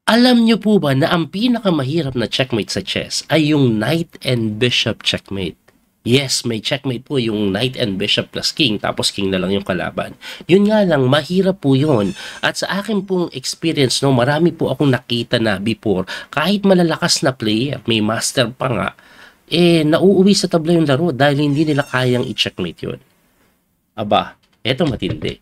Alam niyo po ba na ang pinakamahirap na checkmate sa chess ay yung knight and bishop checkmate? Yes, may checkmate po yung knight and bishop plus king, tapos king na lang yung kalaban. Yun nga lang, mahirap po yun. At sa akin pong experience, no, marami po akong nakita na before, kahit malalakas na player, may master pa nga, nauuwi sa tabla yung laro dahil hindi nila kayang i-checkmate yun. Aba, eto matindi.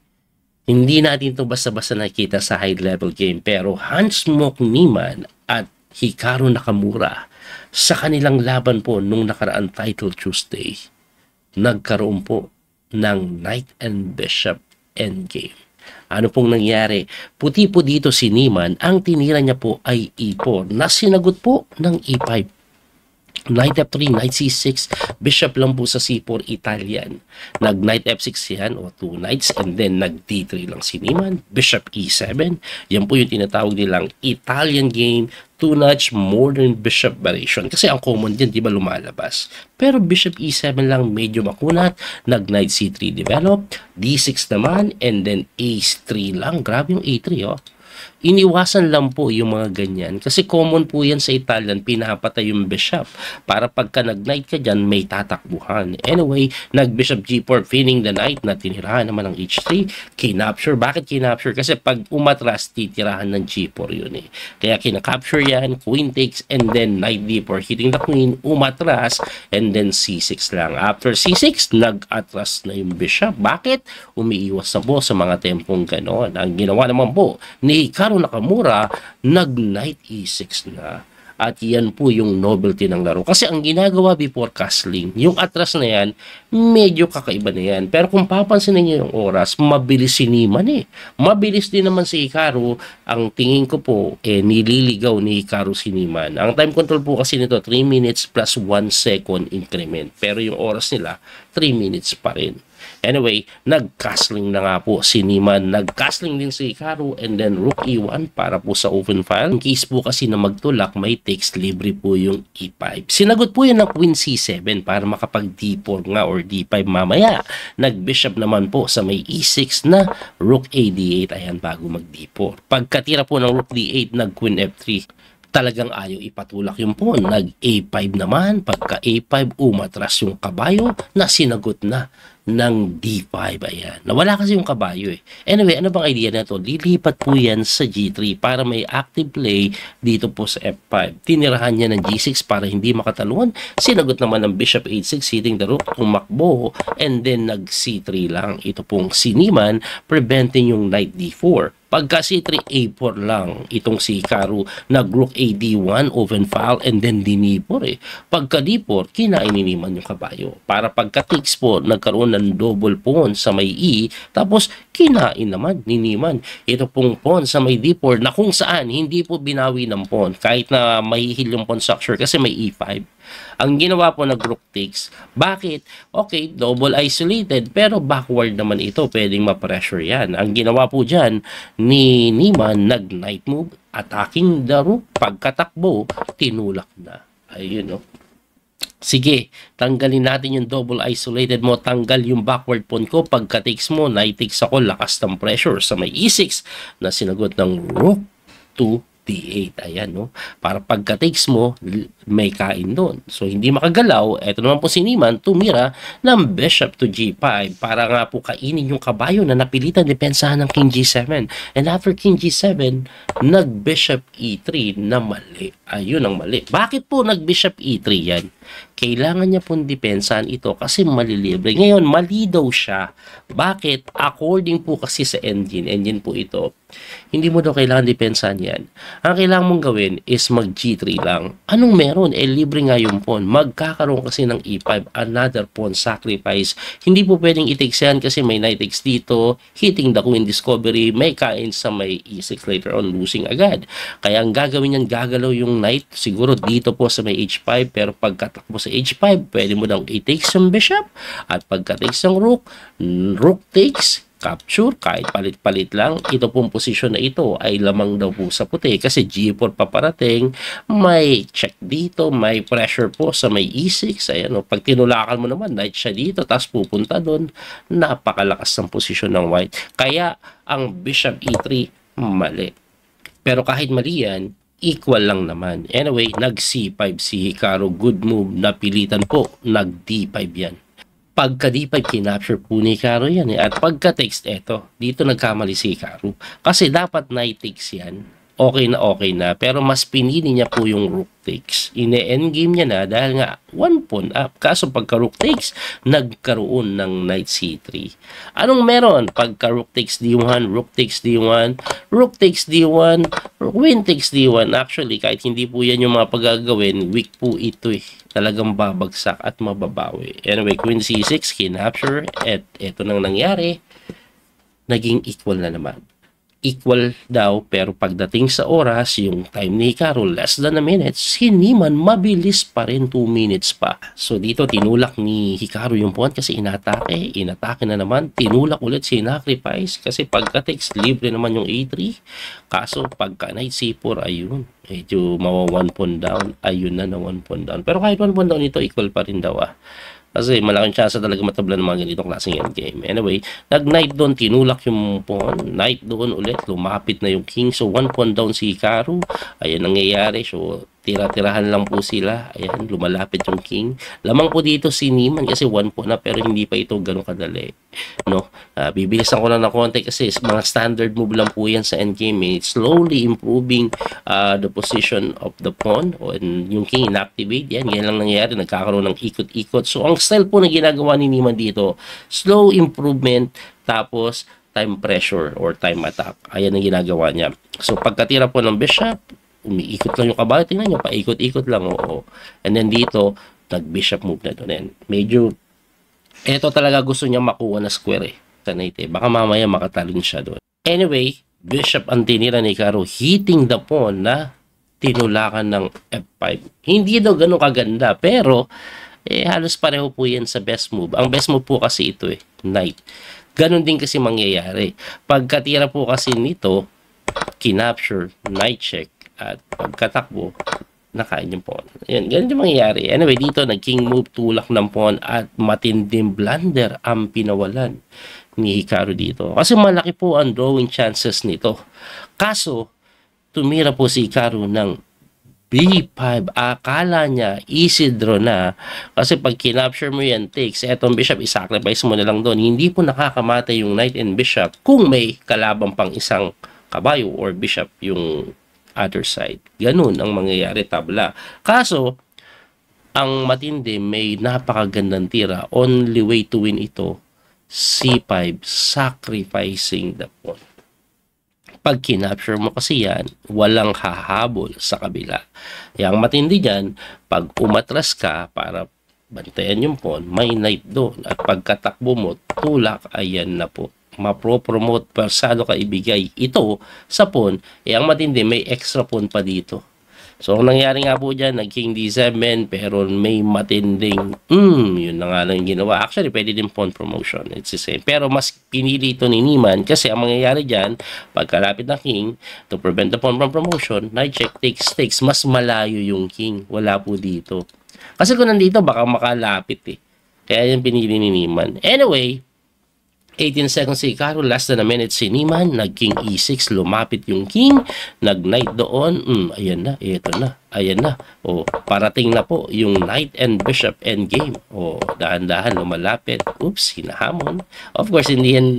Hindi natin to basta-basta nakikita sa high-level game, pero Hans Mok Niemann at Hikaru Nakamura sa kanilang laban po nung nakaraan Title Tuesday, nagkaroon po ng Knight and Bishop endgame. Ano pong nangyari? Puti po dito si Niemann, ang tinira niya po ay E4 na sinagot po ng E5. Knight F3, Knight C6, Bishop lang po sa C4 Italian. Nag-Knight F6 yan o 2 knights, and then nag-D3 lang si Niemann, Bishop E7. Yan po yung tinatawag nilang Italian game, 2-notch modern bishop variation. Kasi ang common din, di ba, lumalabas. Pero Bishop E7 lang medyo makunat, nag-Knight C3 develop, D6 naman, and then Ace 3 lang. Grabe yung A3, oh. Iniwasan lang po yung mga ganyan. Kasi common po yan sa Italian, pinapatay yung bishop. Para pagka nag-knight ka dyan, may tatakbuhan. Anyway, nag-bishop G4, pinning the knight na tinirahan naman ng H3. Kinapture. Bakit kinapture? Kasi pag umatras, titirahan ng G4 yun eh. Kaya kinakapture yan, queen takes, and then knight D4, hitting the queen, umatras, and then C6 lang. After C6, nag-atras na yung bishop. Bakit? Umiiwas na po sa mga tempong ganon. Ang ginawa naman po ni Hikaru Nakamura, nag-knight E6 na. At yan po yung novelty ng laro. Kasi ang ginagawa before castling, yung atras na yan, medyo kakaiba na yan. Pero kung papansin niyo yung oras, mabilis si Niemann eh. Mabilis din naman si Hikaru. Ang tingin ko po, nililigaw ni Hikaru si Niemann. Ang time control po kasi nito, 3 minutes plus 1 second increment. Pero yung oras nila, 3 minutes pa rin. Anyway, nag-castling na nga po si Niemann. Nag-castling din si Hikaru, and then rook E1 para po sa open file. In case po kasi na magtulak, may text libre po yung E5. Sinagot po yun ng Queen C7 para makapag D4 nga or D5 mamaya. Nag-bishop naman po sa may E6 na rook A D8. Ayan, bago mag D4. Pagkatira po ng rook D8, nag-Queen F3. Talagang ayaw ipatulak yung pawn. Nag-A5 naman. Pagka A5, umatras yung kabayo na sinagot na ng D5. Ayan. Nawala kasi yung kabayo eh. Anyway, ano bang idea na to? Lilipat po yan sa G3 para may active play dito po sa F5. Tinirahan niya ng G6 para hindi makatalon. Sinagot naman ng Bishop H6, hitting the rook, tumakbo, and then nag C3 lang. Ito pong si Niemann, preventing yung knight D4. Pagka C3, A4 lang itong si Hikaru, nag-rook A D1, open file, and then D4 eh. Pagka D4, kinain ni Niemann yung kabayo. Para pagka takes po, nagkaroon ng double pawn sa may E, tapos kinain naman ni Niemann ito pong pawn sa may D4 na kung saan hindi po binawi ng pawn kahit na mahihil yung pawn structure kasi may E5. Ang ginawa po na rook takes. Bakit? Okay, double isolated pero backward naman ito. Pwedeng ma-pressure yan. Ang ginawa po dyan ni Niemann, nag-knight move, attacking the rook. Pagkatakbo, tinulak na. Ayun, no? Sige, tanggalin natin yung double isolated mo. Tanggal yung backward pawn ko. Pagka takes mo, knight takes ako. Lakas ng pressure sa may E6 na sinagot ng rook to D8. Ayan, no? Para pagka-takes mo, may kain doon. So, hindi makagalaw. Ito naman po si Niemann, tumira ng bishop to G5 para nga po kainin yung kabayo na napilitan depensahan ng King G7. And after King G7, nag-bishop E3 na mali. Ayun ang mali. Bakit po nag-bishop E3 yan? Kailangan niya pong depensahan ito kasi malilibre. Ngayon, mali daw siya. Bakit? According po kasi sa engine po ito, hindi mo daw kailangan depensahan yan. Ang kailangan mong gawin is mag G3 lang. Anong meron? Libre nga yung pawn. Magkakaroon kasi ng E5, another pawn sacrifice. Hindi po pwedeng i-takes yan kasi may knight takes dito, hitting the queen discovery, may kain sa may E6 later on, losing agad. Kaya ang gagawin yan, gagalaw yung knight, siguro dito po sa may H5, pero pagkatakbo sa H5, pwede mo daw i-takes yung bishop, at pagka-takes ng rook, rook takes, capture, kahit palit-palit lang. Ito pong posisyon na ito ay lamang daw po sa puti kasi G4 paparating, may check dito, may pressure po sa may E6. Ayan, o, pag tinulakan mo naman, knight siya dito, tapos pupunta doon, napakalakas ng posisyon ng white. Kaya, ang bishop E3, mali. Pero kahit mali yan, equal lang naman. Anyway, nag-C5 si Hikaru. Good move. Napilitan po. Nag-D5 yan. Pagka D5, kinapture po ni Hikaru yan eh. At pagka text, eto, dito nagkamali si Hikaru. Kasi dapat knight takes yan. Okay na. Pero mas pinili niya po yung rook takes. Ine-endgame niya na dahil nga 1 pawn up. Kaso pagka rook takes, nagkaroon ng knight c3. Anong meron? Pagka rook takes d1, rook takes d1, rook takes d1, queen takes d1. Actually, kahit hindi po yan yung mga paggagawin, weak po ito eh. Talagang babagsak at mababawi. Anyway, queen c6, kinapture. At ito nang nangyari. Naging equal na naman. Equal daw, pero pagdating sa oras, yung time ni Hikaru, less than a minute, si Niemann mabilis pa rin, 2 minutes pa. So dito, tinulak ni Hikaru yung pawn kasi inatake na naman, tinulak ulit, sinacrifice, kasi pagka-text, libre naman yung a3. Kaso, pagka knight c4, ayun, medyo mawa 1 pawn down, ayun na 1 pawn down. Pero kahit 1 pawn down ito, equal pa rin daw Kasi malaking chance talaga matabla ng mga ganitong klaseng endgame. Anyway, nag-knight doon, tinulak yung pawn. Knight doon ulit, lumapit na yung king. So, 1 pawn down si Hikaru. Ayan nangyayari. So, tira-tirahan lang po sila. Ayan, lumalapit yung king. Lamang po dito si Niemann kasi 1 pawn na pero hindi pa ito ganun kadali. No? Bibilisan ko lang ng konti kasi mga standard move lang po yan sa endgame. It's slowly improving the position of the pawn. And yung king inactivate. Yan lang nangyayari. Nagkakaroon ng ikot-ikot. So, ang style po na ginagawa ni Niemann dito, slow improvement tapos time pressure or time attack. Ayan ang ginagawa niya. So, pagkatira po ng bishop, umiikot lang yung kabayo. Tingnan nyo, paikot-ikot lang. Oo. And then dito, nag-bishop move na doon. And medyo, eto talaga gusto niya makuha na square sa knight Baka mamaya makatalon siya doon. Anyway, bishop ang tinira ni Hikaru, hitting the pawn na tinulakan ng F5. Hindi daw ganun kaganda, pero halos pareho po yan sa best move. Ang best move po kasi ito knight. Ganun din kasi mangyayari. Pagkatira po kasi nito, kinapture, knight check, at pagkatakbo, nakain yung pawn. Yan, ganun yung mangyayari. Anyway, dito, nag-king move, tulak ng pawn, at matinding blunder ang pinawalan ni Hikaru dito. Kasi malaki po ang drawing chances nito. Kaso, tumira po si Hikaru ng B5. Akala niya, easy draw na. Kasi pag kinapture mo yan, takes, etong bishop, isacrifice mo na lang doon. Hindi po nakakamatay yung knight and bishop kung may kalabang pang isang kabayo or bishop yung other side. Ganun ang mangyayari tabla. Kaso, ang matindi, may napakagandang tira. Only way to win ito, C5, sacrificing the pawn. Pag kinapture mo kasi yan, walang hahabol sa kabila. Yang matindi dyan, pag umatras ka para bantayan yung pawn, may knight doon. At pagkatakbo mo, tulak, ayan na po. Mapropromote, persado ka ibigay ito sa pawn, ang matindi, may extra pawn pa dito. So, ang nangyari nga po dyan, nag-king d7, pero may matinding, yun na nga lang ginawa. Actually, pwede din pawn promotion. It's the same. Pero mas pinili ito ni Niemann kasi ang mangyayari dyan, pagkalapit ng king, to prevent the pawn from promotion, knight check, takes, mas malayo yung king. Wala po dito. Kasi kung nandito, baka makalapit Kaya yung pinili ni Niemann. Anyway, 18 seconds si Hikaru, less than a minute si Niemann, nag-king e6, lumapit yung king, nag-knight doon, ayan na, ito na, ayan na, parating na po yung knight and bishop endgame, dahan-dahan lumalapit, oops, hinahamon, of course, hindi yan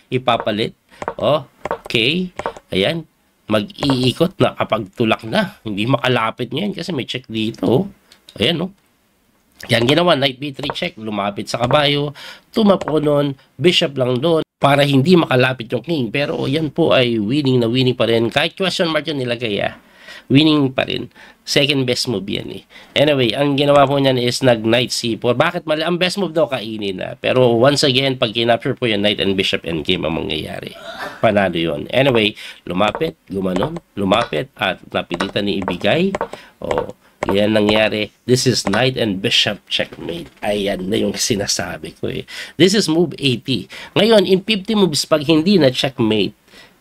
ipapalit, okay, ayan, mag-iikot na kapag tulak na, hindi makalapit ngayon kasi may check dito, ayan Yan ginawa, knight b3 check, lumapit sa kabayo, tumapo nun, bishop lang doon, para hindi makalapit yung king. Pero yan po ay winning na winning pa rin. Kahit question mark yun nilagay winning pa rin. Second best move yan Anyway, ang ginawa po niyan is nag-knight c4. Bakit mali? Ang best move daw kainin Pero once again, pag kinapture po yung knight and bishop endgame ang mangyayari. Panalo yun. Anyway, lumapit, gumanon, lumapit, at napilitan ni ibigay. Yan nangyari. This is knight and bishop checkmate. Ayan na yung sinasabi ko This is move 80. Ngayon, in 50 moves, pag hindi na checkmate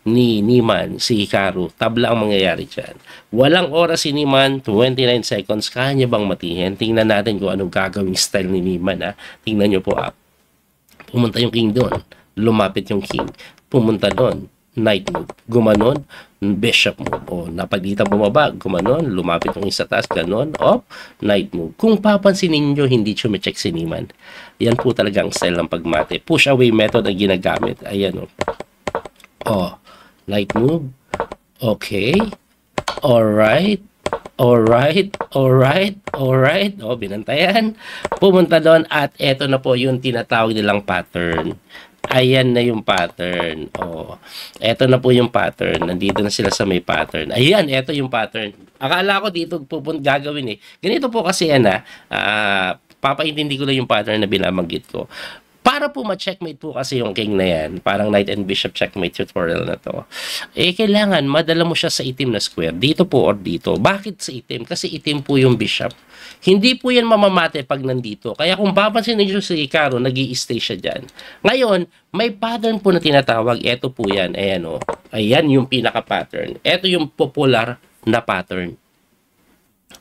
ni Niemann, si Hikaru, tabla ang mangyayari dyan. Walang oras si Niemann, 29 seconds. Kaya niya bang matihin? Tingnan natin kung anong gagawing style ni Niemann. Tingnan nyo po Pumunta yung king doon. Lumapit yung king. Pumunta doon. knight move. Gumanon, bishop move. O, napagdita bumaba, gumanon, lumapit yung isa taas, ganon, op, knight move. Kung papansinin nyo, hindi chumicheck si Niemann. Yan po talaga ang style ng pagmate. Push away method ang ginagamit. Ayan, o. O, knight move. Okay. Alright. Alright. O, binantayan. Pumunta doon at eto na po yung tinatawag nilang pattern. Ayan na yung pattern. Oh, eto na po yung pattern. Nandito na sila sa may pattern. Ayan, eto yung pattern. Akala ko dito gagawin eh. Ganito po kasi yan papaintindi ko lang yung pattern na binabanggit ko. Para po ma-checkmate po kasi yung king na yan, parang knight and bishop checkmate tutorial na to, kailangan madala mo siya sa itim na square, dito po or dito. Bakit sa itim? Kasi itim po yung bishop. Hindi po yan mamamate pag nandito. Kaya kung papansin niyo si Hikaru, nag-i-stay siya dyan. Ngayon, may pattern po na tinatawag. Ito po yan. Ayan o. Ayan yung pinaka-pattern. Ito yung popular na pattern.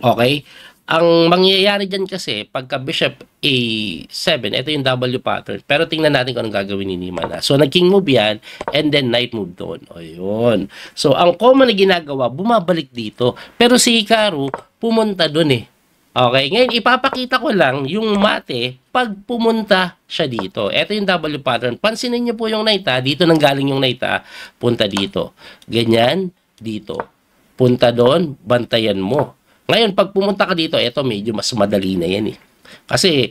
Okay? Ang mangyayari dyan kasi, pagka bishop A7, ito yung W pattern. Pero tingnan natin kung anong gagawin ni Niemann. So, nag-king move yan, and then knight move doon. O, yun. So, ang common na ginagawa, bumabalik dito. Pero si Hikaru, pumunta doon eh. Okay, ngayon ipapakita ko lang yung mate pag pumunta siya dito. Ito yung W pattern. Pansinin niyo po yung knight dito nang galing yung knight punta dito. Ganyan, dito. Punta doon, bantayan mo. Ngayon, pag pumunta ka dito, ito medyo mas madali na yan eh. Kasi,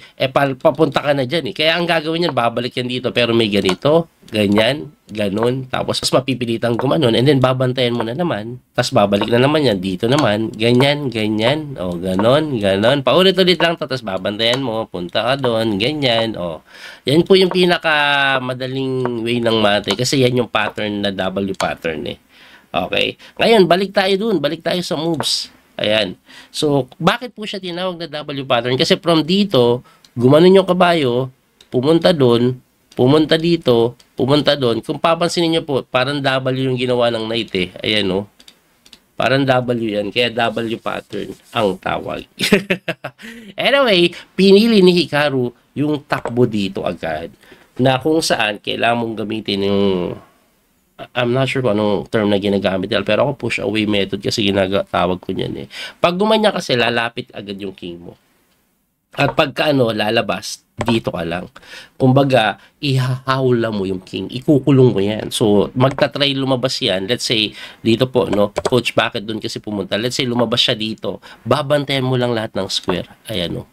papunta ka na dyan eh. Kaya ang gagawin yan, babalik yan dito. Pero may ganito, ganyan, ganun. Tapos, mas mapipilitang gumanon. And then, babantayan mo na naman. Tapos, babalik na naman yan. Dito naman, ganyan, ganyan. O, ganon, ganon. Paulit-ulit lang. Tapos, babantayan mo. Punta ka doon, ganyan. O, yan po yung pinakamadaling way ng mate. Kasi yan yung pattern na W pattern eh. Okay? Ngayon, balik tayo dun. Balik tayo sa moves. Ayan. So, bakit po siya tinawag na W pattern? Kasi from dito, gumanon yung kabayo, pumunta doon, pumunta dito, pumunta doon. Kung papansinin niyo po, parang W yung ginawa ng knight eh. Ayan o. Parang W yan. Kaya W pattern ang tawag. Anyway, pinili ni Hikaru yung takbo dito agad. Na kung saan, kailangan mong gamitin yung I'm not sure kung anong term na ginagamit nila, pero ako push away method kasi ginatawag ko niyan eh. Pag gumanya kasi, lalapit agad yung king mo. At pagka lalabas, dito ka lang. Kumbaga, ihahawla mo yung king, ikukulong mo yan. So, magta-try lumabas yan. Let's say, dito po, coach, bakit doon kasi pumunta? Let's say, lumabas siya dito. Babantayan mo lang lahat ng square. Ayan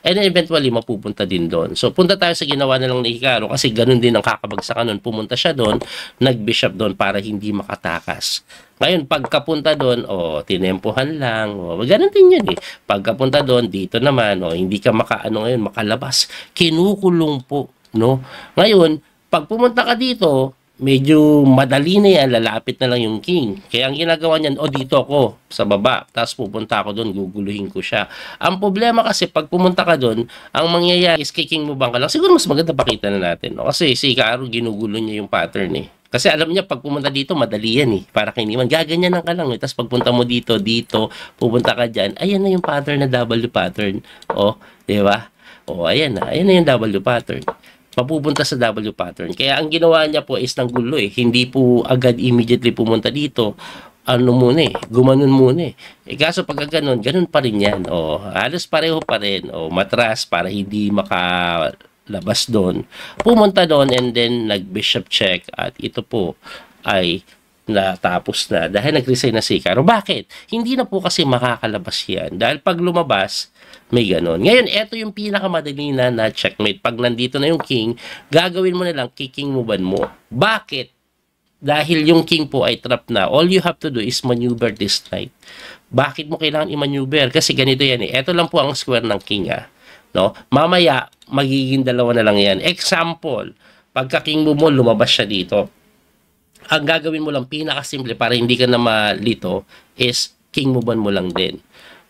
And then eventually, mapupunta din doon. So, punta tayo sa ginawa na lang ni Hikaru kasi ganun din ang kakabagsakan nun. Pumunta siya doon, nag-bishop doon para hindi makatakas. Ngayon, pagkapunta doon, tinempohan lang. Ganun din yun eh. Pagkapunta doon, dito naman, hindi ka makalabas. Kinukulong po, no? Ngayon, pag pumunta ka dito, medyo madali na yan, lalapit na lang yung king. Kaya ang ginagawa niyan, dito ako sa baba, tapos pupunta ako doon, guguluhin ko siya. Ang problema kasi, pag pumunta ka doon, ang mangyayari is kicking mo bang ka lang. Siguro mas maganda pakita na natin. No? Kasi si Hikaru, ginugulo niya yung pattern eh. Kasi alam niya, pag pumunta dito, madali yan eh. Para kay Niemann, gaganyan ka lang eh. Tapos pagpunta mo dito, pupunta ka dyan, ayan na yung pattern na W pattern. Di ba? Ayan na yung W pattern. Mapupunta sa W pattern. Kaya ang ginawa niya po is ng gulo eh. Hindi po agad immediately pumunta dito. Gumanon muna eh. Kaso pagka ganun pa rin yan. Halos pareho pa rin. Matras para hindi makalabas doon. Pumunta doon and then nag-bishop check at ito po ay natapos na dahil nag-resign na si Hikaru. Bakit? Hindi na po kasi makakalabas yan. Dahil pag lumabas, may ganon. Ngayon, ito yung pinakamadali na checkmate. Pag nandito na yung king, gagawin mo na lang, kicking movean mo. Bakit? Dahil yung king po ay trap na. All you have to do is maneuver this knight. Bakit mo kailangan i-maneuver? Kasi ganito yan eh. Ito lang po ang square ng king no? Mamaya, magiging dalawa na lang yan. Example, pagka king move mo, lumabas siya dito. Ang gagawin mo lang, pinakasimple para hindi ka na malito, is king movean mo lang din.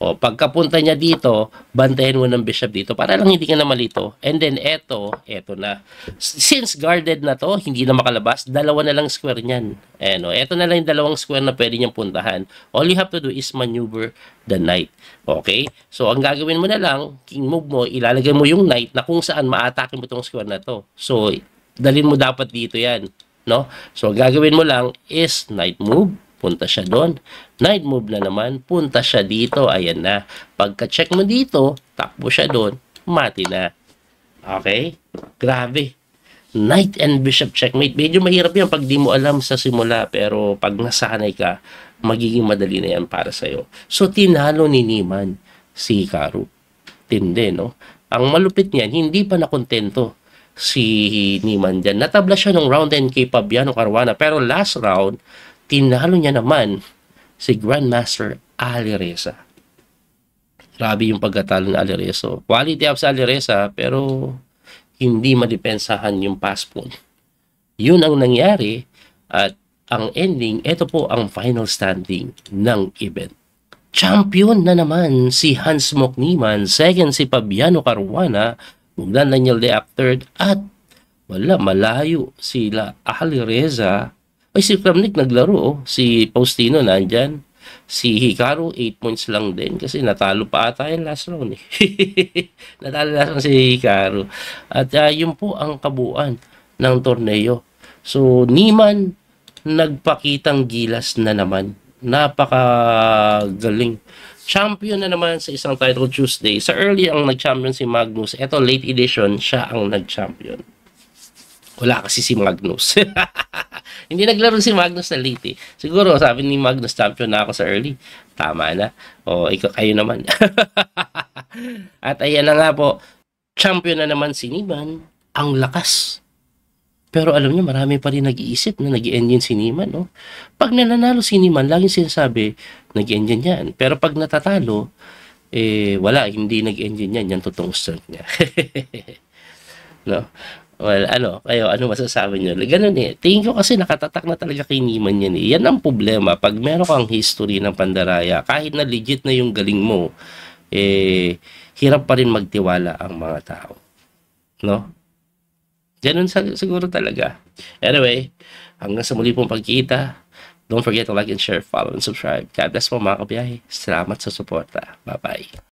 Pagkapunta niya dito, bantayan mo ng bishop dito para lang hindi ka na malito. And then, eto na. Since guarded na to, hindi na makalabas, dalawa na lang square niyan. Eto na lang yung dalawang square na pwede niyang puntahan. All you have to do is maneuver the knight. Okay? So, ang gagawin mo na lang, king move mo, ilalagay mo yung knight na kung saan ma-atake mo itong square na to. So, dalhin mo dapat dito yan. no? So, gagawin mo lang is knight move, punta siya doon. Knight move na naman, punta siya dito. Ayan na. Pagka-check mo dito, takbo siya doon, mati na. Okay? Grabe. Knight and bishop checkmate. Medyo mahirap yan pag di mo alam sa simula, pero pag nasanay ka, magiging madali na yan para sa'yo. So, tinalo ni Niemann si Hikaru. Tindi, no? Ang malupit niyan, hindi pa nakontento si Niemann dyan. Natabla siya ng round 10 kay Fabiano Caruana. Pero last round, tinalo niya naman si Grandmaster Ali Reza. Grabe yung pagkatalo ng Ali Reza. Quality up sa Ali Reza, pero hindi madepensahan yung pass pawn. Yun ang nangyari at ang ending, ito po ang final standing ng event. Champion na naman si Hans Mok Niemann, second si Fabiano Caruana, Bogdan Daniel Deac third, at wala, malayo sila Ali Reza. Ay, si Kramnik naglaro, oh. Si Faustino nandyan. Si Hikaru, 8 points lang din kasi natalo pa ata yung last round eh. Natalo last round si Hikaru. At yun po ang kabuuan ng torneo. So, Niemann nagpakitang gilas na naman. Napakagaling. Champion na naman sa isang title Tuesday. Sa early ang nag-champion si Magnus. Ito, late edition, siya ang nag-champion. Wala kasi si Magnus. Hindi naglaro si Magnus na late eh. Siguro, sabi ni Magnus, champion na ako sa early. Tama na. O, kayo naman. At ayan na nga po, champion na naman si Niemann. Ang lakas. Pero alam niyo, marami pa rin nag-iisip na nag-engine si Niemann, no? Pag nananalo si Niemann, laging sinasabi, nag-engine yan. Pero pag natatalo, wala, hindi nag-engine yan. Yan totoong strength niya. No? Well, ano masasabi niyo? Ganun eh. Tingin ko kasi nakatatak na talaga kay Niemann yan eh. Yan ang problema. Pag meron kang history ng pandaraya, kahit na legit na yung galing mo, hirap pa rin magtiwala ang mga tao. No? Ganun siguro talaga. Anyway, hanggang sa muli pong pagkita, don't forget to like and share, follow and subscribe. God bless po mga kabiyahe. Salamat sa suporta. Bye-bye.